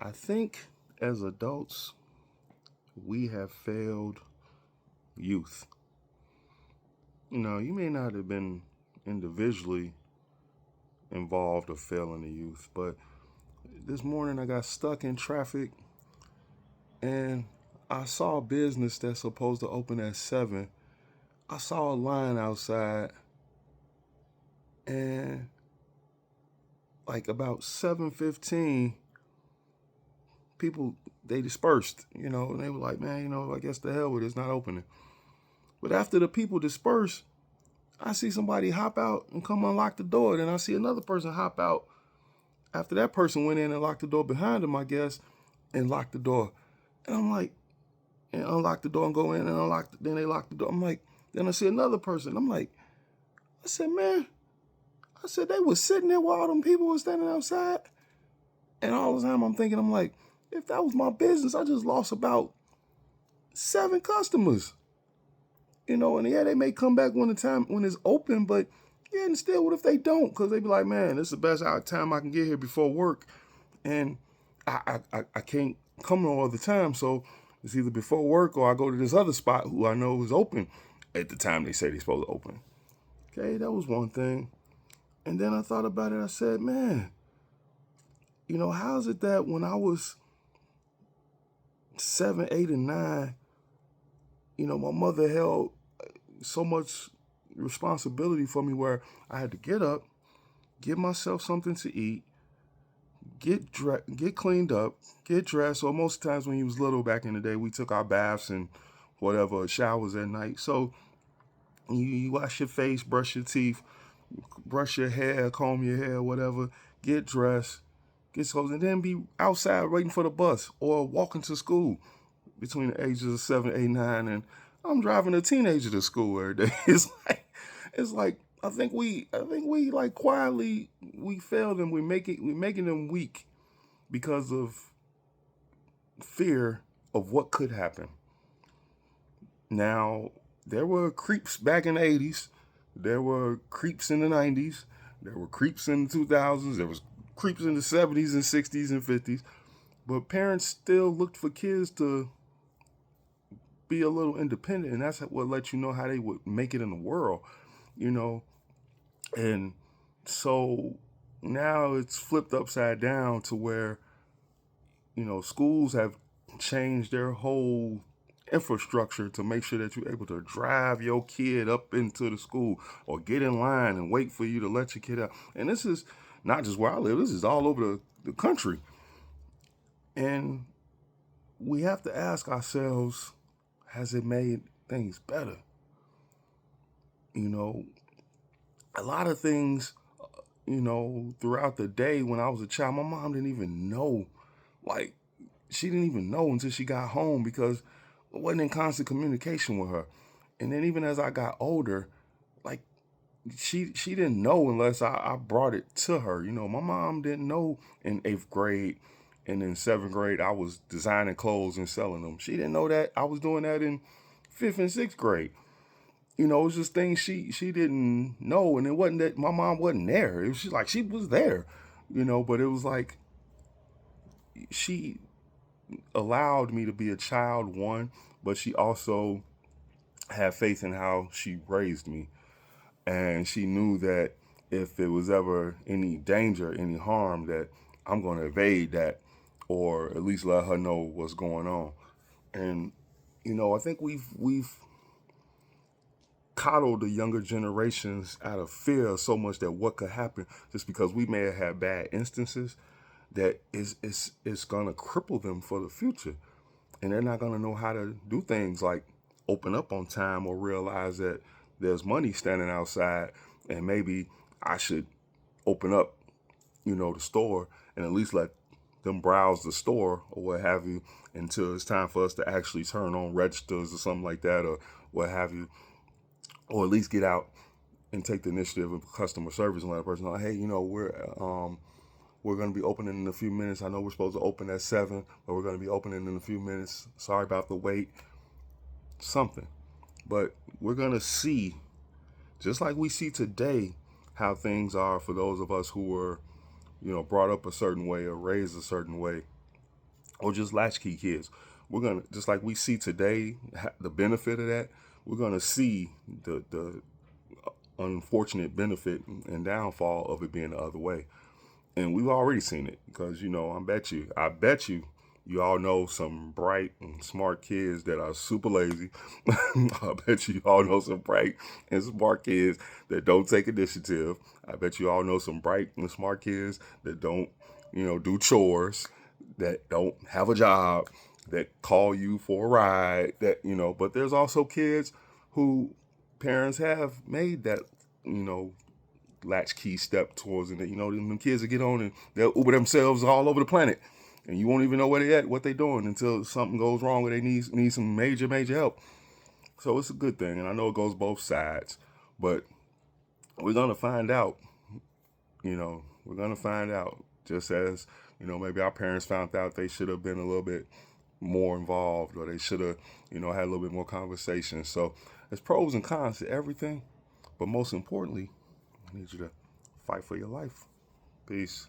I think as adults, we have failed youth. You may not have been individually involved or failing the youth, but this morning I got stuck in traffic and I saw a business that's supposed to open at 7. I saw a line outside and like about 7:15, people, they dispersed, and they were like, man, I guess the hell with it, it's not opening. But after the people dispersed, I see somebody hop out and come unlock the door. Then I see another person hop out after that person went in and locked the door behind him, I guess, and locked the door. And I'm like, and unlock the door and go in and then they lock the door. I'm like, then I see another person. I'm like, I said, man, they was sitting there while all them people were standing outside. And all the time I'm thinking, I'm like, if that was my business, I just lost about 7 customers. And yeah, they may come back when it's open, but yeah, and still, what if they don't? Because they be like, man, this is the best time I can get here before work. And I can't come no other time. So it's either before work or I go to this other spot who I know is open at the time they say they're supposed to open. Okay, that was one thing. And then I thought about it. I said, man, how is it that when I was 7, 8, and 9, my mother held so much responsibility for me where I had to get up, give myself something to eat, get cleaned up, get dressed. So most times when you was little back in the day, we took our baths and whatever, showers at night. So you wash your face, brush your teeth, brush your hair, comb your hair, whatever, get dressed, get clothes, and then be outside waiting for the bus or walking to school between the ages of 7, 8, 9, and I'm driving a teenager to school every day. It's like I think we like quietly we fail them. We're making them weak because of fear of what could happen. Now, there were creeps back in the 80s. There were creeps in the 90s. There were creeps in the 2000s. There was creeps in the 70s and 60s and 50s. But parents still looked for kids to be a little independent, and that's what let you know how they would make it in the world, And so now it's flipped upside down to where, schools have changed their whole infrastructure to make sure that you're able to drive your kid up into the school or get in line and wait for you to let your kid out. And this is not just where I live, this is all over the country. And we have to ask ourselves, has it made things better? A lot of things, throughout the day when I was a child, my mom didn't even know. Like, she didn't even know until she got home because I wasn't in constant communication with her. And then even as I got older, like, she didn't know unless I brought it to her. My mom didn't know in 8th grade and in 7th grade I was designing clothes and selling them. She didn't know that I was doing that in 5th and 6th grade. It was just things she didn't know, and it wasn't that my mom wasn't there. It was just like she was there, but it was like she allowed me to be a child, one, but she also had faith in how she raised me. And she knew that if it was ever any danger, any harm, that I'm going to evade that or at least let her know what's going on. And, I think we've coddle the younger generations out of fear so much that what could happen just because we may have had bad instances that it's going to cripple them for the future. And they're not going to know how to do things like open up on time or realize that there's money standing outside and maybe I should open up, the store and at least let them browse the store or what have you until it's time for us to actually turn on registers or something like that or what have you. Or at least get out and take the initiative of customer service and let a person know, hey, we're going to be opening in a few minutes. I know we're supposed to open at 7, but we're going to be opening in a few minutes. Sorry about the wait. Something. But we're going to see, just like we see today, how things are for those of us who were, brought up a certain way or raised a certain way. or just latchkey kids. We're gonna, just like we see today the benefit of that, we're gonna see the unfortunate benefit and downfall of it being the other way. And we've already seen it because, I bet you all know some bright and smart kids that are super lazy. I bet you all know some bright and smart kids that don't take initiative. I bet you all know some bright and smart kids that don't, do chores, that don't have a job, that call you for a ride, but there's also kids who parents have made that, latchkey step towards it. Them kids that get on and they'll Uber themselves all over the planet, and you won't even know where they at, what they doing until something goes wrong or they need some major help. So it's a good thing, and I know it goes both sides, but we're gonna find out. We're gonna find out. Just as maybe our parents found out they should have been a little bit more involved, or they should have had a little bit more conversation. So there's pros and cons to everything, but most importantly, I need you to fight for your life. Peace.